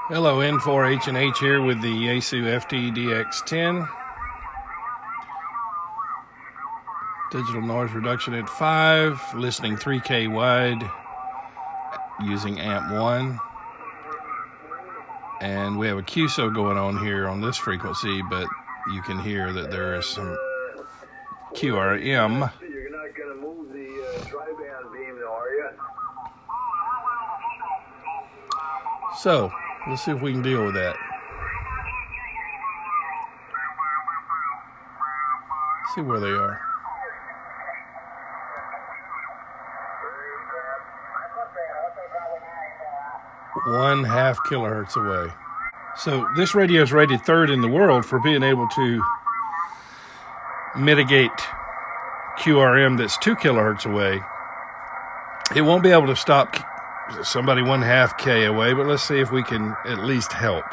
Hello, N4H&H here with the Yaesu FTdx10. Digital noise reduction at 5, listening 3K wide using amp 1. And we have a QSO going on here on this frequency, but you can hear that there is some QRM. You're not going to move the tri-band beam, though, are you? So, let's see if we can deal with that. See where they are. 1/2 kilohertz away. So this radio is rated 3rd in the world for being able to mitigate QRM that's 2 kilohertz away. It won't be able to stop somebody 1/2 K away, but let's see if we can at least help.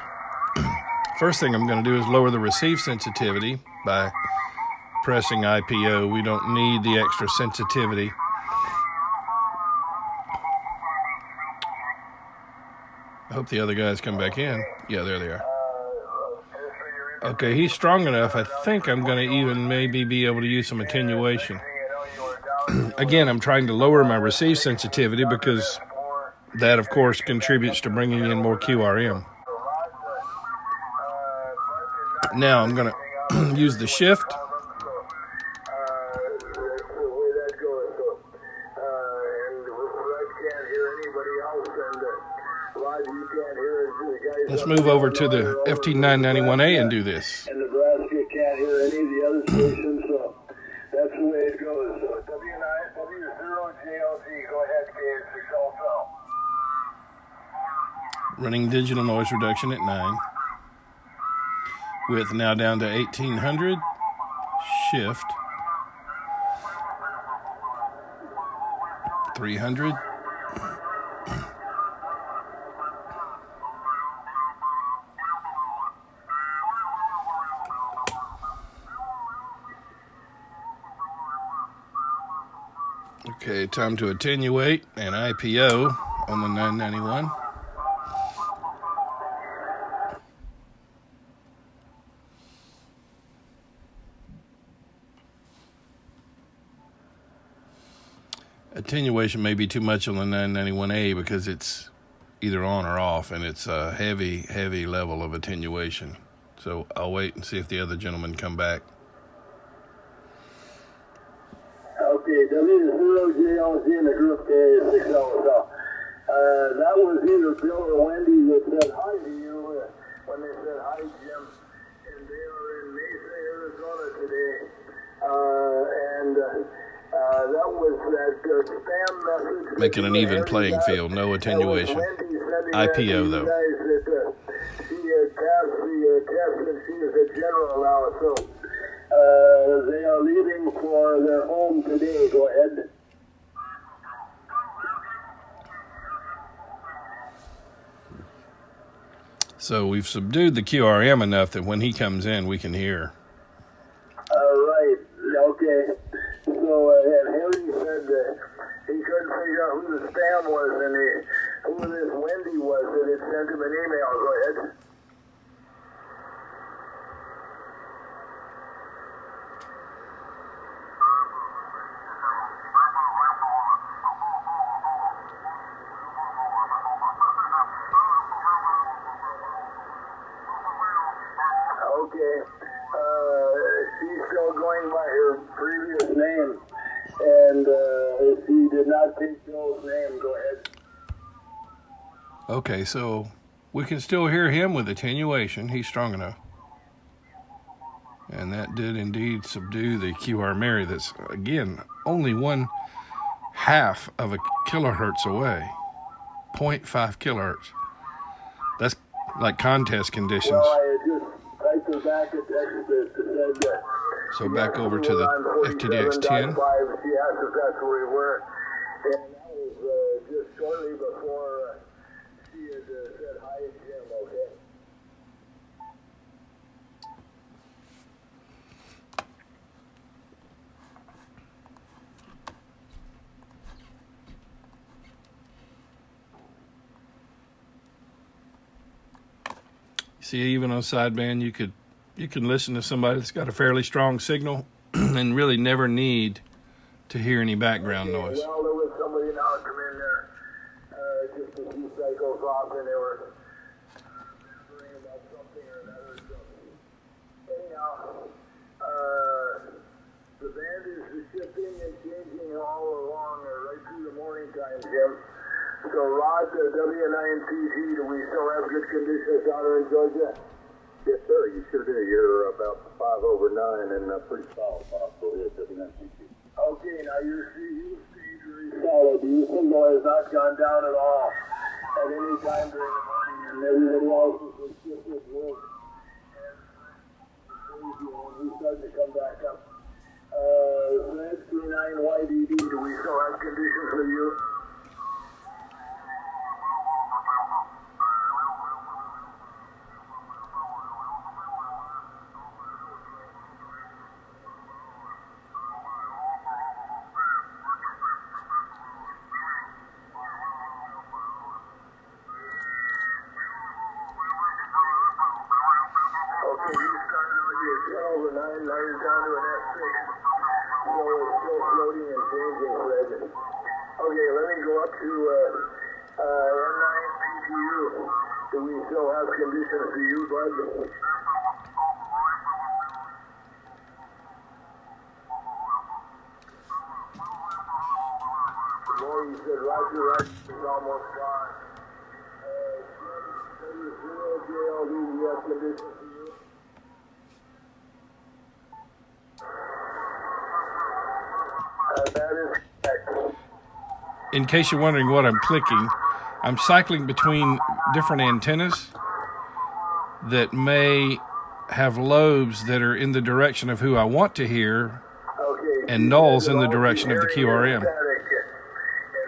First thing I'm going to do is lower the receive sensitivity by pressing IPO. We don't need the extra sensitivity. I hope the other guys come back in. Yeah, there they are. Okay, he's strong enough. I think I'm going to even maybe be able to use some attenuation. Again, I'm trying to lower my receive sensitivity because that, of course, contributes to bringing in more QRM. Now I'm going to use the shift. Let's move over to the FT-991A and do this. And Nebraska can't hear any of the other stations, so that's the way it goes. So W0JLZ, go ahead, K6 Alpha. Running digital noise reduction at 9. Width now down to 1800. Shift. 300. Okay, time to attenuate and IPO on the 991. Attenuation may be too much on the 991A because it's either on or off, and it's a heavy level of attenuation. So I'll wait and see if the other gentlemen come back. Okay, W0JLZ in the group K6 Alpha. That was either Bill or Wendy that said hi to you when they said hi, Jim. And they are in Mesa, Arizona today. That was that spam message. Making an even playing field, no attenuation. IPO though. She had passed the test and she is a general now, so they are leaving for their home today. Go ahead. So we've subdued the QRM enough that when he comes in, we can hear. Right. Okay. So Harry said that he couldn't figure out who the spam was and who this Wendy was that had sent him an email. Go ahead. Okay. She's still going by her previous name, and she did not take Joel's name. Go ahead. Okay, so we can still hear him with attenuation. He's strong enough. And that did indeed subdue the QRM area that's, again, only 1/2 of a kilohertz away. 0.5 kilohertz. That's like contest conditions. Well, I just typed her back at said So back over to the FTdx10. She asked if that's where we were. And that was just shortly before she had said hi to Jim, okay? See, even on sideband, you can listen to somebody that's got a fairly strong signal and really never need to hear any background noise. Well, there was somebody now come in there just a few cycles off, and they were worrying about something or another. So, anyhow, the band is shifting and changing all along right through the morning time, Jim. So, Rod, W9PG, do we still have good conditions down there in Georgia? Yes, sir. You sure do. You're about 5 over 9 and pretty solid, Bob. Go ahead, W9PG. Okay, now you stayed very solid. Your signal has not gone down at all at any time during the morning, and everybody else is shifted with. And we start to come back up. FT9YDD, do we still have conditions for you? Okay, you started with your 12 or 9, now you're down to an F6. So it's still floating and changing, Fred. Okay, let me go up to N9PTU. Do we still have conditions for you, bud? Boy, you said Roger, it's almost gone. JLD, do we have conditions for you? That is correct. In case you're wondering what I'm clicking, I'm cycling between different antennas that may have lobes that are in the direction of who I want to hear Okay. and nulls in the direction of the QRM. And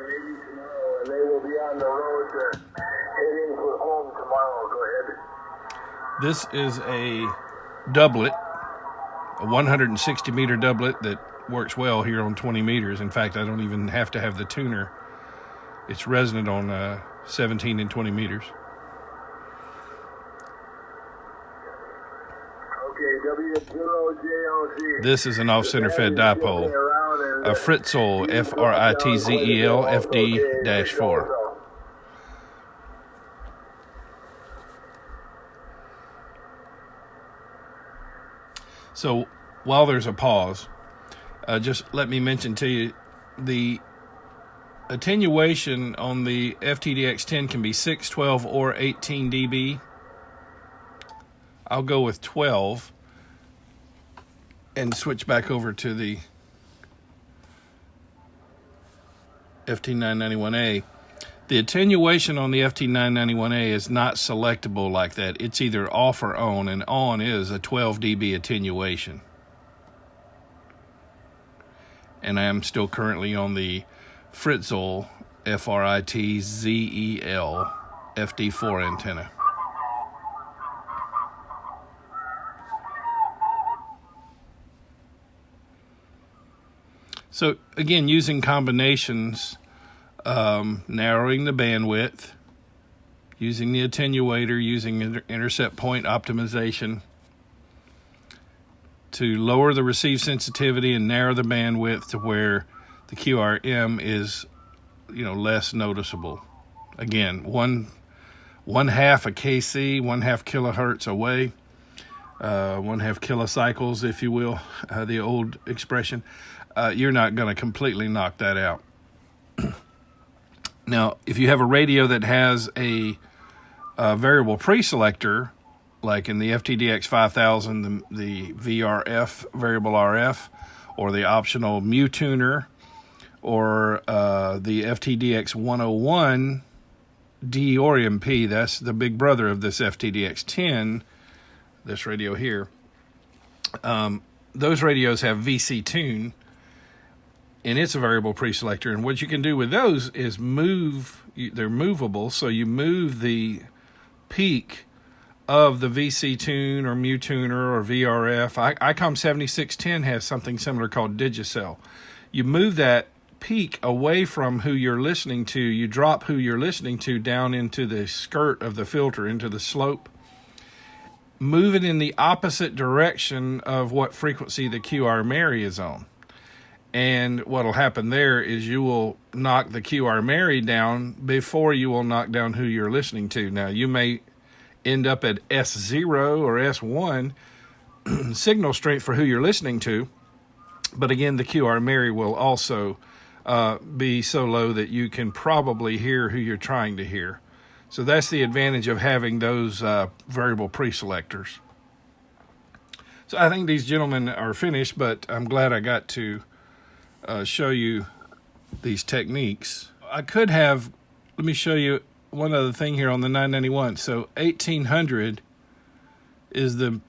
maybe tomorrow, and they will be on the road heading for home tomorrow. Go ahead. This is a doublet, a 160 meter doublet that works well here on 20 meters. In fact, I don't even have to have the tuner. It's resonant on 17 and 20 meters. Okay, W0JLG. This is an off-center fed dipole, a Fritzel, Fritzel FD-4. So while there's a pause, just let me mention to you, the attenuation on the FTdx10 can be 6, 12, or 18 dB. I'll go with 12 and switch back over to the FT991A. The attenuation on the FT991A is not selectable like that. It's either off or on, and on is a 12 dB attenuation. And I am still currently on the Fritzel, Fritzel FD-4 antenna. So again, using combinations, narrowing the bandwidth, using the attenuator, using intercept point optimization to lower the receive sensitivity and narrow the bandwidth to where the QRM is, less noticeable. Again, one half a kc, 1/2 kilohertz away, 1/2 kilocycles, if you will, the old expression. You're not going to completely knock that out. Now, if you have a radio that has a variable preselector, like in the FTdx1000, the VRF, variable RF, or the optional mu tuner, or the FTdx10 D or MP, that's the big brother of this FTdx10, this radio here. Those radios have VC tune, and it's a variable preselector. And what you can do with those is they're movable, so you move the peak of the VC tune or mu tuner or VRF. ICOM 7610 has something similar called Digicel. You move that peak away from who you're listening to. You drop who you're listening to down into the skirt of the filter, into the slope, move it in the opposite direction of what frequency the QR Mary is on. And what will happen there is you will knock the QR Mary down before you will knock down who you're listening to. Now, you may end up at S0 or S1 signal strength for who you're listening to. But again, the QR Mary will also be so low that you can probably hear who you're trying to hear. So that's the advantage of having those variable pre-selectors. So I think these gentlemen are finished, but I'm glad I got to show you these techniques. I could have, let me show you one other thing here on the 991. So 1800 is the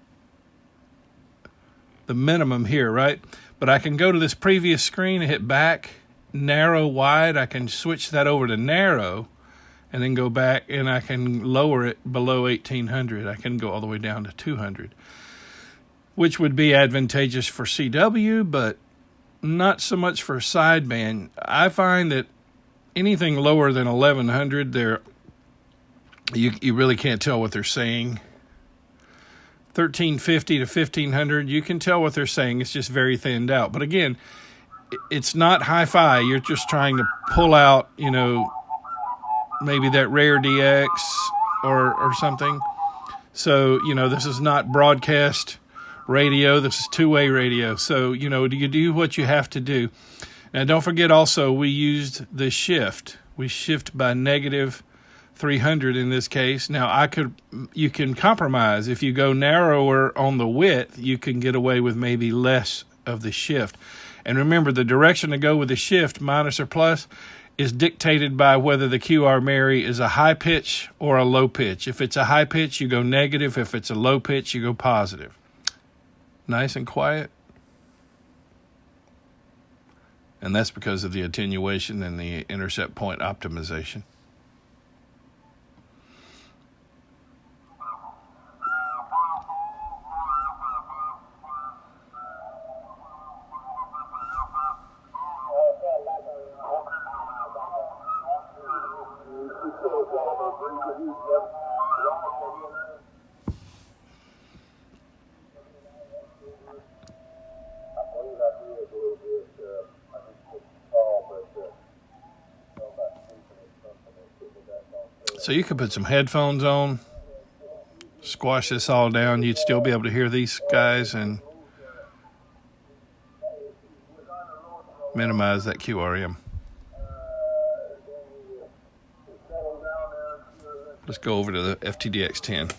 minimum here, right? But I can go to this previous screen and hit back, narrow, wide. I can switch that over to narrow and then go back, and I can lower it below 1800. I can go all the way down to 200, which would be advantageous for CW, but not so much for sideband. I find that anything lower than 1100, you really can't tell what they're saying. 1350 to 1500, you can tell what they're saying. It's just very thinned out. But again, it's not hi-fi. You're just trying to pull out, maybe that rare DX or something. So, this is not broadcast radio. This is two-way radio. So, you do what you have to do. Now, don't forget also, we used the shift. We shift by negative 300 in this case. Now, you can compromise. If you go narrower on the width, you can get away with maybe less of the shift. And remember, the direction to go with the shift, minus or plus, is dictated by whether the QR Mary is a high pitch or a low pitch. If it's a high pitch, you go negative. If it's a low pitch, you go positive. Nice and quiet. And that's because of the attenuation and the intercept point optimization. So you could put some headphones on, squash this all down. You'd still be able to hear these guys and minimize that QRM. Let's go over to the FTdx10.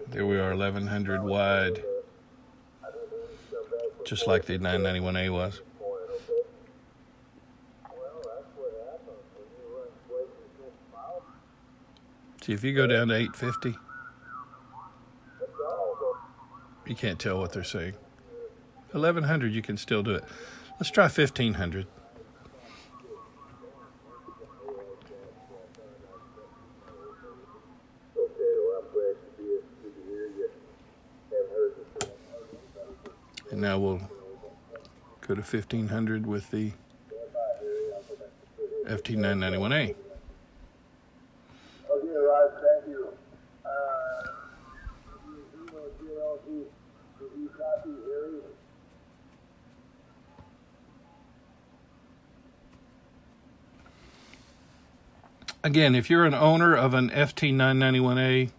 There we are, 1100 wide, just like the 991A was. See, if you go down to 850, you can't tell what they're saying. 1100, you can still do it. Let's try 1500. And now we'll go to 1500 with the FT991A. Okay, Rod, thank you. Did you copy Harry? Again, if you're an owner of an FT991A,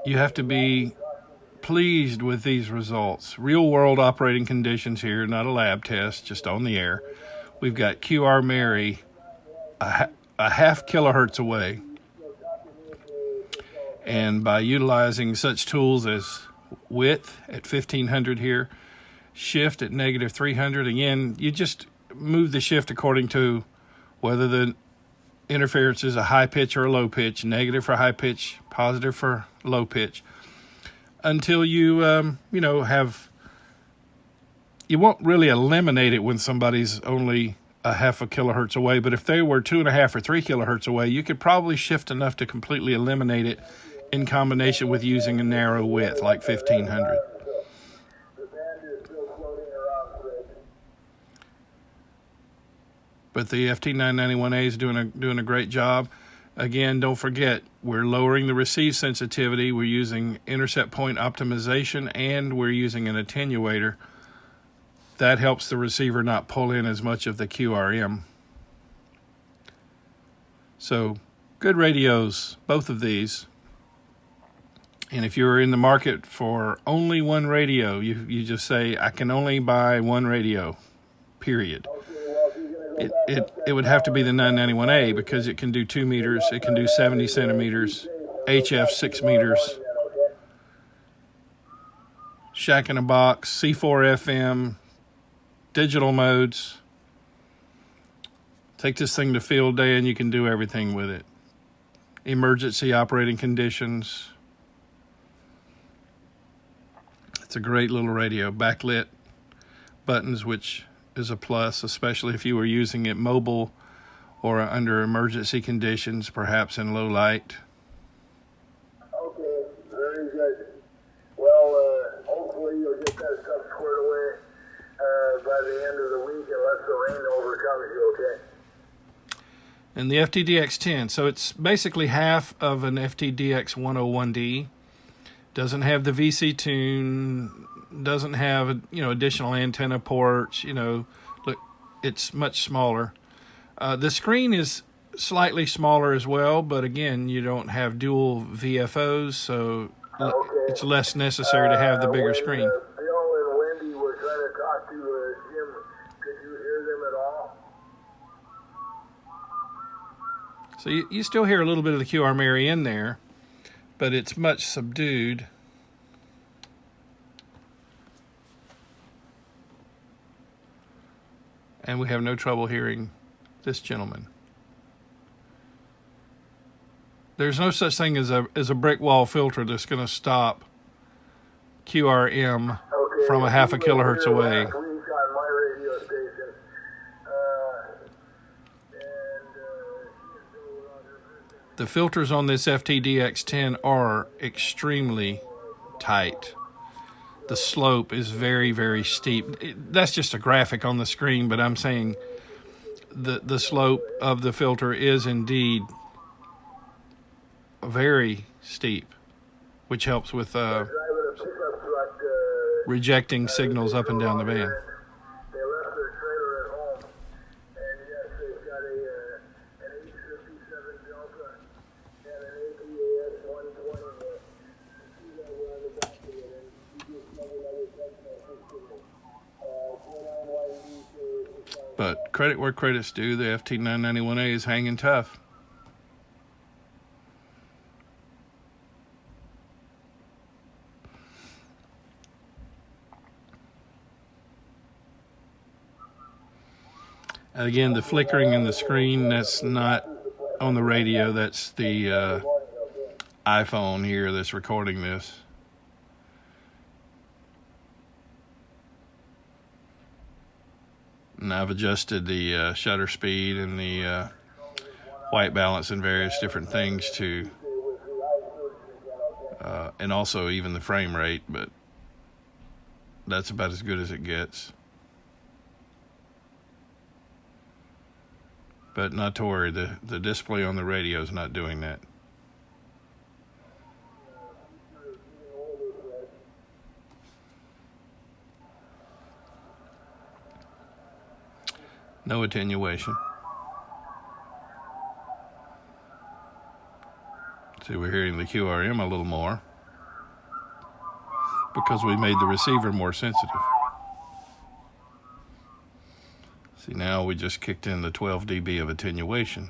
you have to be pleased with these results. Real world operating conditions here, not a lab test, just on the air. We've got QR Mary a half kilohertz away. And by utilizing such tools as width at 1500 here, shift at negative 300, again, you just move the shift according to whether the interference is a high pitch or a low pitch, negative for high pitch, positive for low pitch, until you, you won't really eliminate it when somebody's only a half a kilohertz away, but if they were 2.5 or 3 kilohertz away, you could probably shift enough to completely eliminate it in combination with using a narrow width like 1500. But the FT991A is doing a great job. Again, don't forget, we're lowering the receive sensitivity. We're using intercept point optimization, and we're using an attenuator. That helps the receiver not pull in as much of the QRM. So, good radios, both of these. And if you're in the market for only one radio, you just say, I can only buy one radio, period. It would have to be the 991A because it can do 2 meters, it can do 70 centimeters, HF 6 meters, shack in a box, C4 FM, digital modes. Take this thing to field day and you can do everything with it. Emergency operating conditions. It's a great little radio. Backlit buttons, which is a plus, especially if you were using it mobile or under emergency conditions, perhaps in low light. Okay, very good. Well, hopefully you'll get that stuff squared away by the end of the week, unless the rain overcomes you, okay? And the FTdx10, so it's basically half of an FTdx10 Doesn't have the VC tune, doesn't have additional antenna ports. Look, it's much smaller. The screen is slightly smaller as well, but again, you don't have dual VFOs, so it's less necessary to have the bigger screen. Bill and Wendy were trying to talk to Jim. Could you hear them at all? So you still hear a little bit of the QRM area in there, but it's much subdued. And we have no trouble hearing this gentleman. There's no such thing as a brick wall filter that's going to stop QRM from a half a kilohertz away. The filters on this FTdx10 are extremely tight. The slope is very, very steep. That's just a graphic on the screen, but I'm saying the slope of the filter is indeed very steep, which helps with rejecting signals up and down the band. They left their trailer at home, and yes, they've got an H57 Delta and an APAS-120. See that on the back of it, and you just never know what that's going to But credit where credit's due, the FT991A is hanging tough. And again, the flickering in the screen, that's not on the radio, that's the iPhone here that's recording this. And I've adjusted the shutter speed and the white balance and various different things to, and also even the frame rate, but that's about as good as it gets. But not to worry, the display on the radio is not doing that. No attenuation. See, we're hearing the QRM a little more because we made the receiver more sensitive. See, now we just kicked in the 12 dB of attenuation.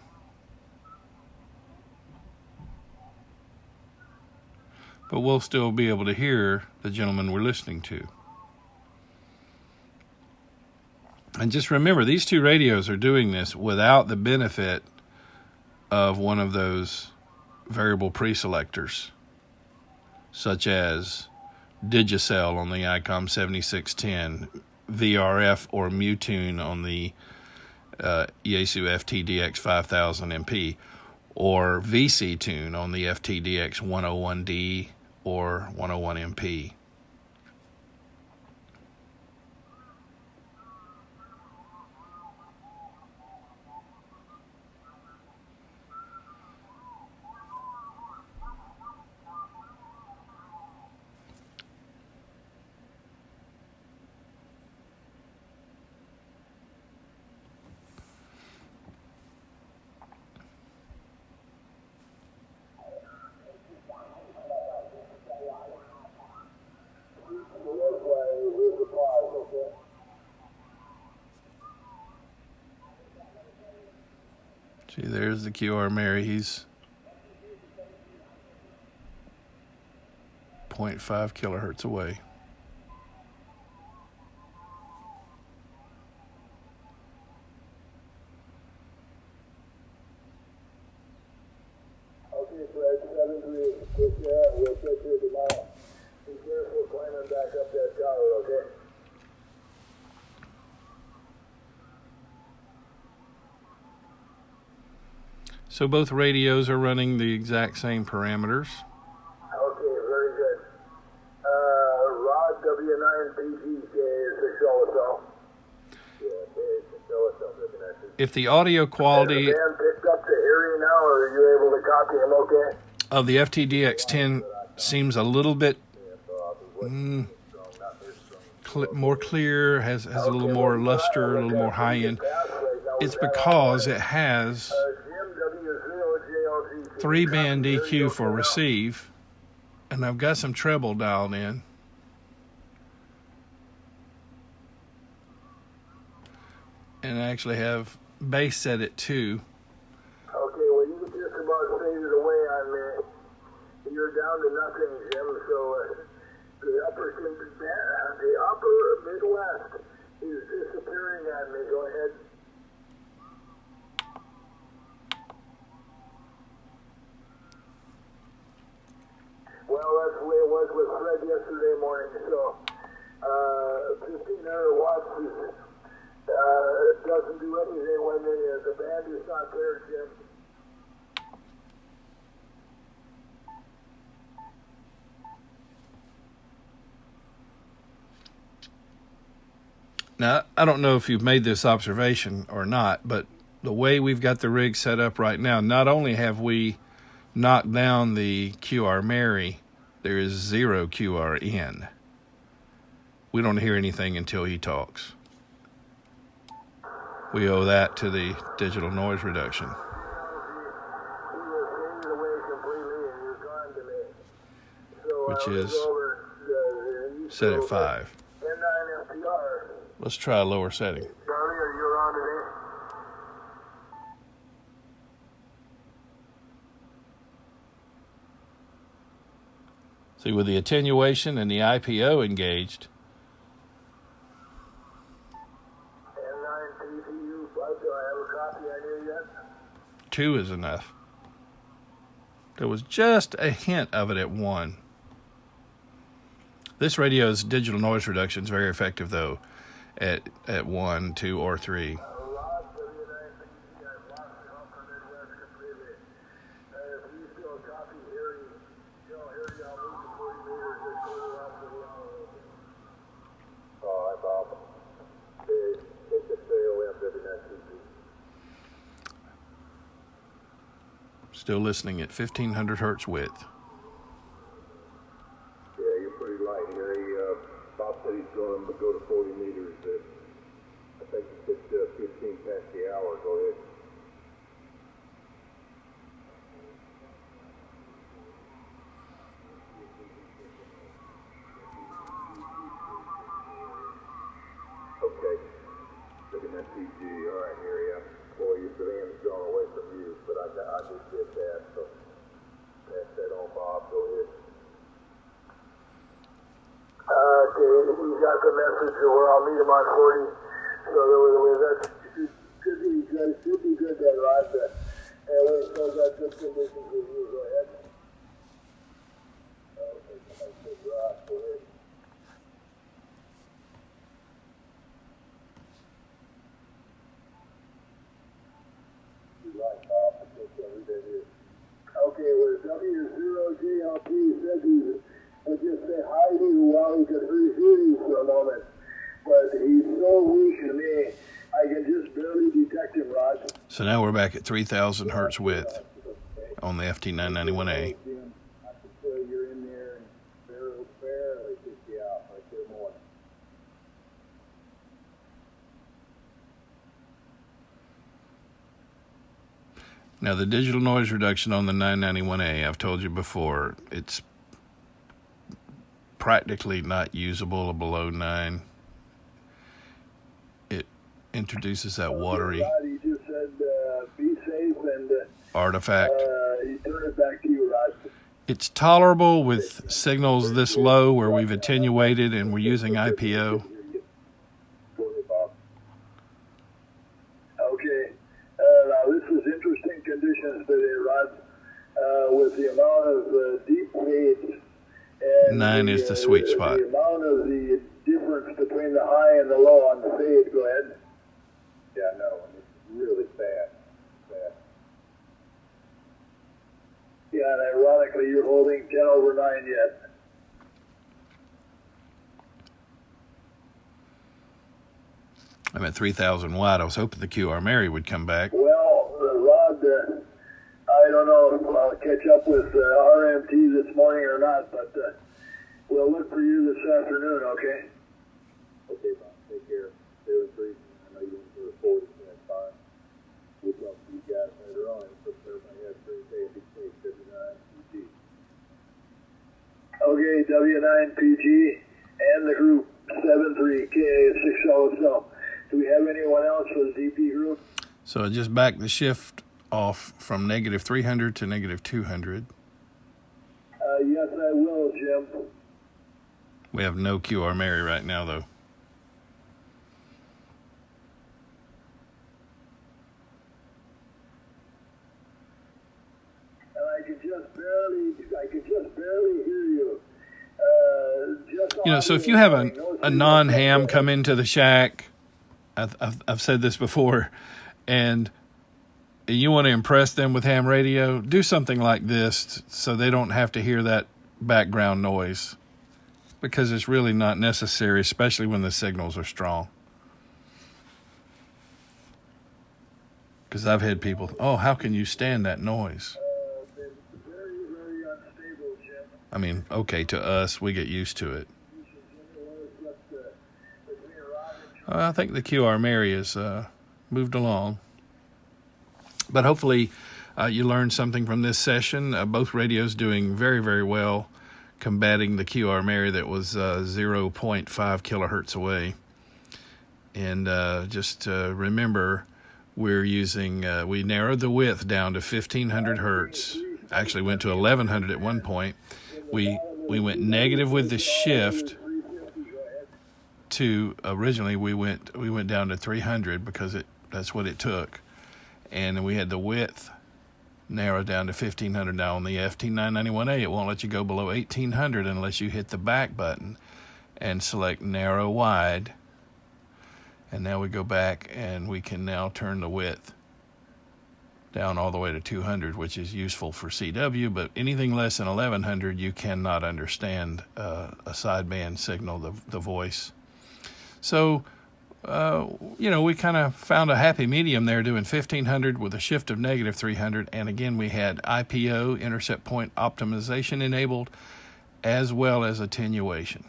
But we'll still be able to hear the gentleman we're listening to. And just remember, these two radios are doing this without the benefit of one of those variable preselectors, such as Digicel on the ICOM 7610, VRF or Mutune on the Yaesu FTdx10 MP, or VC tune on the FTdx10 or 101 MP. See, there's the QR Mary. He's 0.5 kilohertz away. Okay, Fred, 7-3. Take care. We'll catch you tomorrow. Be careful climbing back up that tower, okay? So both radios are running the exact same parameters. Okay, very good. Rod W9PG, K6LSL. Yeah, K6LSL, looking at you. If the audio quality Has the band picked up the area now, or are you able to copy him okay? of the FTdx10 seems a little bit more clear, has a little more luster, a little more high end, it's because it has 3-band EQ for receive, and I've got some treble dialed in. And I actually have bass set at 2. Okay, well, you just about faded away on me. You're down to nothing, Jim, so the upper Midwest is disappearing on me. Go ahead. Well, that's the way it was with Fred yesterday morning, so 1,500 watts doesn't do anything when the band is not there, Jim. Now, I don't know if you've made this observation or not, but the way we've got the rig set up right now, not only have we knocked down the QR Mary, there is 0 QR in. We don't hear anything until he talks. We owe that to the digital noise reduction, which is set at 5. Let's try a lower setting. Charlie, are you around today? See, with the attenuation and the IPO engaged, N9 PPU, do I have a copy on you yet? 2 is enough. There was just a hint of it at 1. This radio's digital noise reduction is very effective, though, at 1, 2, or 3. Still listening at 1,500 hertz width. Yeah, you're pretty light here. Bob said he's going to go to 40 meters. I think it's 15 past the hour. Go ahead. Okay. Looking at PG. All right, here, yeah. Boy, your band's gone away from you, but I just did that, so pass that on, Bob. Go ahead. Okay, you got the message where I'll meet him on 40. So that should be good then, Rod. And we still got good conditions with you. Go ahead. Okay, somebody said Rod. Go ahead. Okay, well, W0JLP says he would just say hi to you while he could hear you for a moment. But he's so weak to me, I can just barely detect him, Rod. So now we're back at 3,000 hertz width on the FT991A. I can feel you're in there and barely kick you out like this morning. Now the digital noise reduction on the 991A, I've told you before, it's practically not usable below 9. It introduces that watery Rod, he just said, be safe and artifact. he turned it back to you, Rod. It's tolerable with signals this low where we've attenuated and we're using IPO. Okay. Now this is interesting conditions today, Rod, with the amount of deep fades. And 9 is the sweet spot. The amount of the difference between the high and the low on the fade. Go ahead. Yeah, no, it's really fast. Yeah, and ironically, you're holding 10/9 yet. I'm at 3,000 watt. I was hoping the QR Mary would come back. Well, Rod, I don't know if I'll catch up with RMT this morning or not, but we'll look for you this afternoon, okay? Okay, Bob, take care. Stay with Breeze. I know you went to the 40, so that's fine. We'll talk to you guys later on. So everybody has a great day. Be safe, 59PG. Okay, W9PG and the group 73K600. Do we have anyone else for the DP group? So I just backed the shift off from negative 300 to negative 200. Yes, I will, Jim. We have no QR Mary right now, though. And I can just barely hear you. You know, so if you have a non-ham come into the shack, I've said this before, and you want to impress them with ham radio, do something like this so they don't have to hear that background noise, because it's really not necessary, especially when the signals are strong. Because I've had people, oh, how can you stand that noise? Very, very unstable, Jim. I mean, okay, to us, we get used to it. I think the QR Mary has moved along. But hopefully you learned something from this session. Both radios doing very, very well, combating the QR Mary that was 0.5 kilohertz away. And just remember, we're using, we narrowed the width down to 1,500 hertz. Actually went to 1,100 at one point. We went negative with the shift. To originally we went down to 300 because that's what it took, and then we had the width narrowed down to 1,500. Now on the FT991A, it won't let you go below 1,800 unless you hit the back button and select narrow wide. And now we go back and we can now turn the width down all the way to 200, which is useful for CW, but anything less than 1,100 you cannot understand a sideband signal, the voice. So, we kind of found a happy medium there, doing 1,500 with a shift of negative 300. And again, we had IPO, intercept point optimization, enabled, as well as attenuation.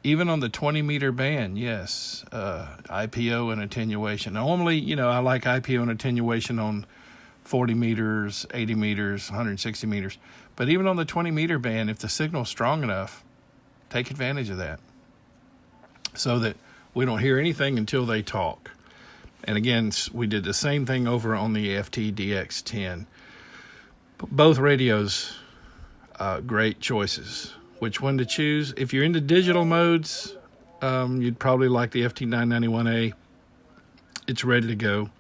Even on the 20-meter band, yes, IPO and attenuation. Normally, I like IPO and attenuation on 40 meters, 80 meters, 160 meters. But even on the 20-meter band, if the signal's strong enough, take advantage of that, so that we don't hear anything until they talk. And again, we did the same thing over on the FTdx10. Both radios, great choices. Which one to choose? If you're into digital modes, you'd probably like the FT991A. It's ready to go.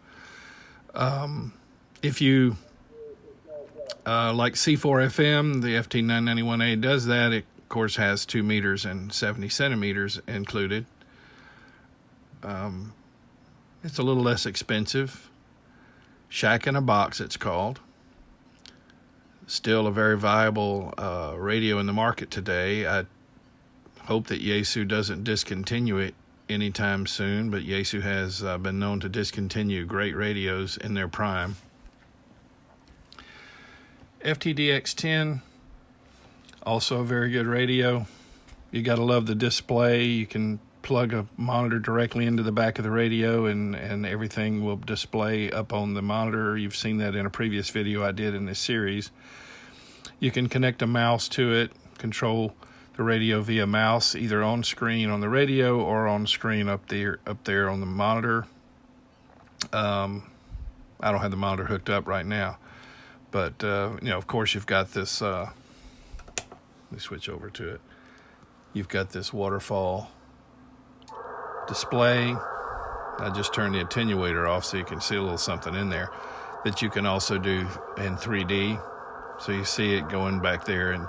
If you like C4FM, the FT991A does that. It, of course, has 2 meters and 70 centimeters included. It's a little less expensive. Shack in a Box, it's called. Still a very viable radio in the market today. I hope that Yaesu doesn't discontinue it anytime soon, but Yaesu has been known to discontinue great radios in their prime. FTdx10, also a very good radio. You got to love the display. You can plug a monitor directly into the back of the radio and everything will display up on the monitor. You've seen that in a previous video I did in this series. You can connect a mouse to it, control the radio via mouse, either on screen on the radio or on screen up there on the monitor. I don't have the monitor hooked up right now, but of course you've got this. Let me switch over to it. You've got this waterfall display. I just turned the attenuator off so you can see a little something in there that you can also do in 3D. So you see it going back there and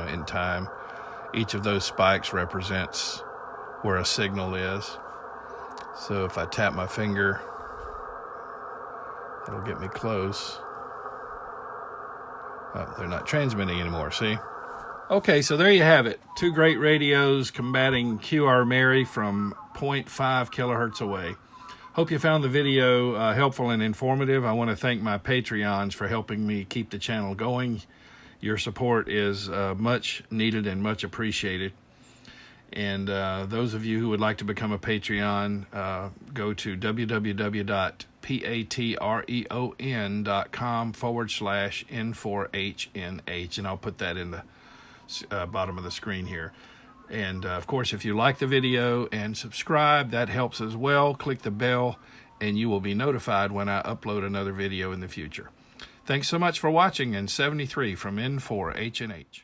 in time. Each of those spikes represents where a signal is. So if I tap my finger, it'll get me close. Oh, they're not transmitting anymore, see? Okay, so there you have it. Two great radios combating QR Mary from 0.5 kilohertz away. Hope you found the video helpful and informative. I want to thank my Patreons for helping me keep the channel going. Your support is much needed and much appreciated. And those of you who would like to become a Patreon, go to www.patreon.com/N4HNH, and I'll put that in the bottom of the screen here. And of course, if you like the video and subscribe, that helps as well. Click the bell and you will be notified when I upload another video in the future. Thanks so much for watching, and 73 from N4HNH.